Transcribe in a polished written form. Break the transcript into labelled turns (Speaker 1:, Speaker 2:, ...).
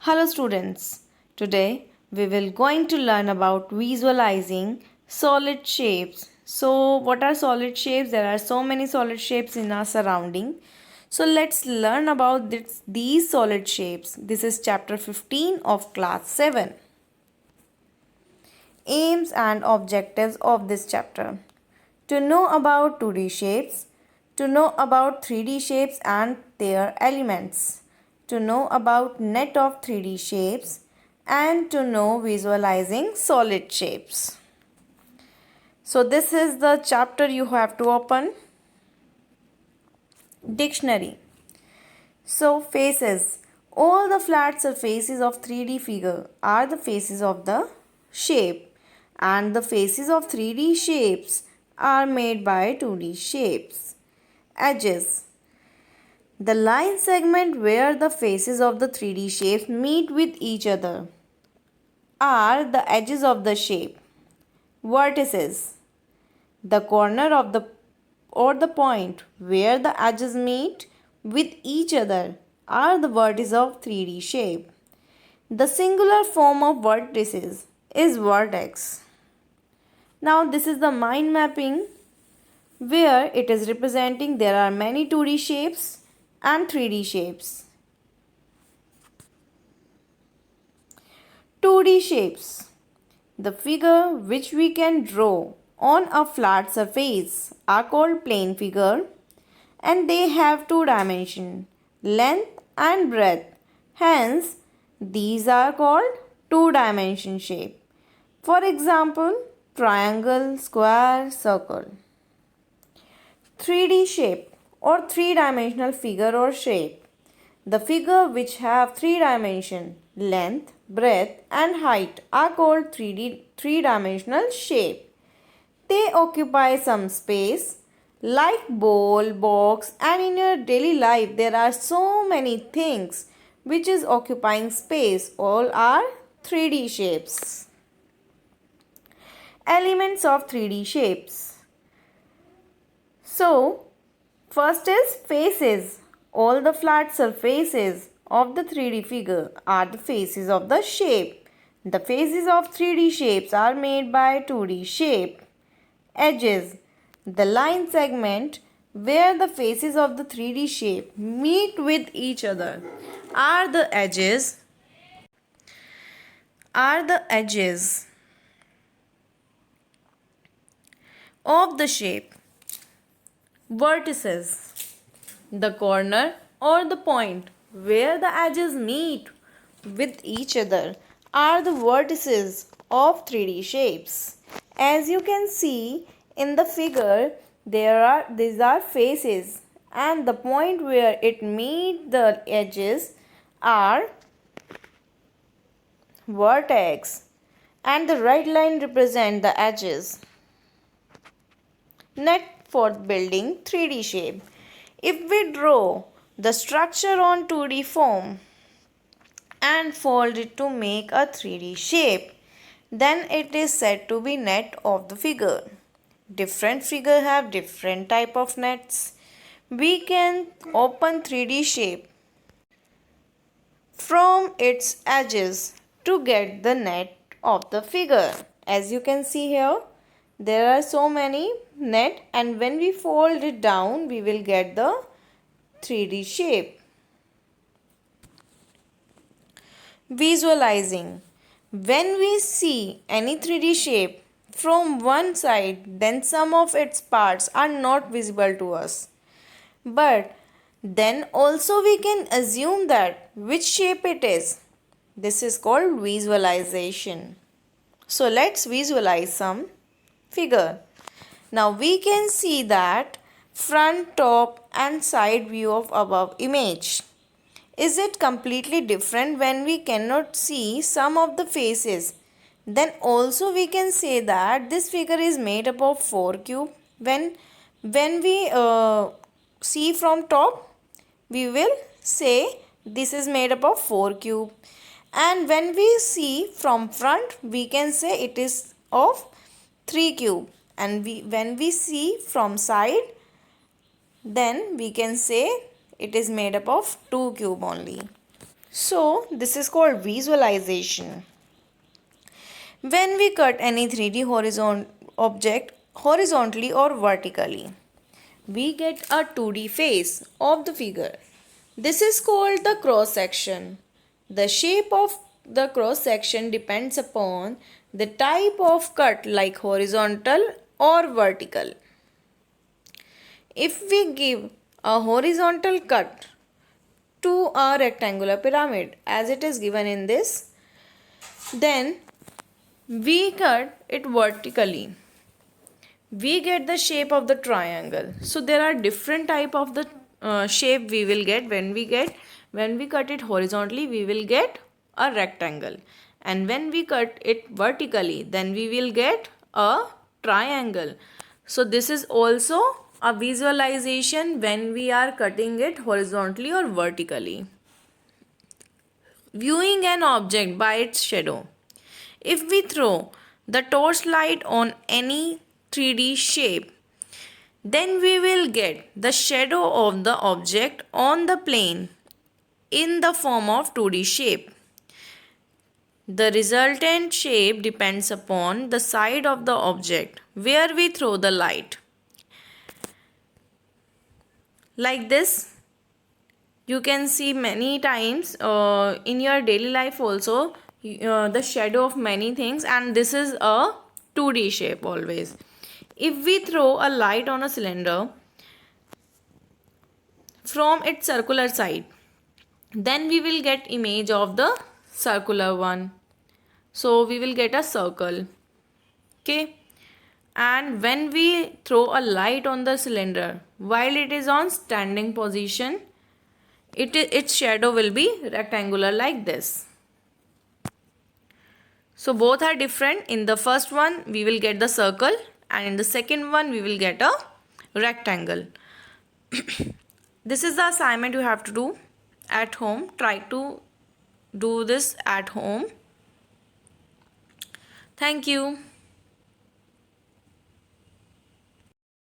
Speaker 1: Hello students, today we will going to learn about visualizing solid shapes. So what are solid shapes? There are so many solid shapes in our surrounding. So let's learn about these solid shapes. This is chapter 15 of class 7. Aims and objectives of this chapter. To know about 2D shapes, to know about 3D shapes and their elements, to know about net of 3D shapes, and to know visualizing solid shapes. So this is the chapter you have to open. Dictionary. So faces. All the flat surfaces of 3D figure are the faces of the shape, and the faces of 3D shapes are made by 2D shapes. Edges. The line segment where the faces of the 3D shapes meet with each other are the edges of the shape. Vertices. The corner of the point where the edges meet with each other are the vertices of 3D shape. The singular form of vertices is vertex. Now this is the mind mapping where it is representing there are many 2D shapes and 3D shapes. 2D shapes. The figure which we can draw on a flat surface are called plane figure, and they have two dimensions, length and breadth. Hence, these are called two-dimension shape. For example, triangle, square, circle. 3D shape or three-dimensional figure or shape. The figure which have three dimensions, length, breadth and height are called three-dimensional shape. They occupy some space like bowl, box, and in your daily life there are so many things which is occupying space. All are 3D shapes. Elements of 3D shapes. So, first is faces. All the flat surfaces of the 3D figure are the faces of the shape. The faces of 3D shapes are made by 2D shape. Edges. The line segment where the faces of the 3D shape meet with each other are the edges of the shape. Vertices. The corner or the point where the edges meet with each other are the vertices of 3D shapes. As you can see in the figure, these are faces, and the point where it meets the edges are vertex, and the right line represent the edges. Net for building 3D shape. If we draw the structure on 2D form and fold it to make a 3D shape, then it is said to be net of the figure. Different figure have different type of nets. We can open 3D shape from its edges to get the net of the figure. As you can see here, there are so many net, and when we fold it down, we will get the 3D shape. Visualizing. When we see any 3D shape from one side, then some of its parts are not visible to us. But then also we can assume that which shape it is. This is called visualization. So let's visualize some figure. Now we can see that front, top and side view of above image. Is it completely different when we cannot see some of the faces? Then also we can say that this figure is made up of 4 cube. When we see from top, we will say this is made up of 4 cube. And when we see from front, we can say it is of 3 cube. And when we see from side, then we can say it is made up of 2 cube only. So this is called visualization. When we cut any 3D object horizontally or vertically, we get a 2D face of the figure. This is called the cross section. The shape of the cross section depends upon the type of cut, like horizontal or vertical. If we give a horizontal cut to a rectangular pyramid as it is given in this, then we cut it vertically, we get the shape of the triangle. So there are different type of the shape we will get. When we cut it horizontally, we will get a rectangle, and when we cut it vertically, then we will get a triangle. So this is also a visualization when we are cutting it horizontally or vertically. Viewing an object by its shadow. If we throw the torchlight on any 3D shape, then we will get the shadow of the object on the plane in the form of 2D shape. The resultant shape depends upon the side of the object where we throw the light. Like this, you can see many times in your daily life also the shadow of many things, and this is a 2D shape always. If we throw a light on a cylinder from its circular side, then we will get image of the circular one. So we will get a circle. Okay. And when we throw a light on the cylinder while it is on standing position, its shadow will be rectangular like this. So both are different. In the first one we will get the circle, and in the second one we will get a rectangle. This is the assignment you have to do at home. Try to do this at home. Thank you.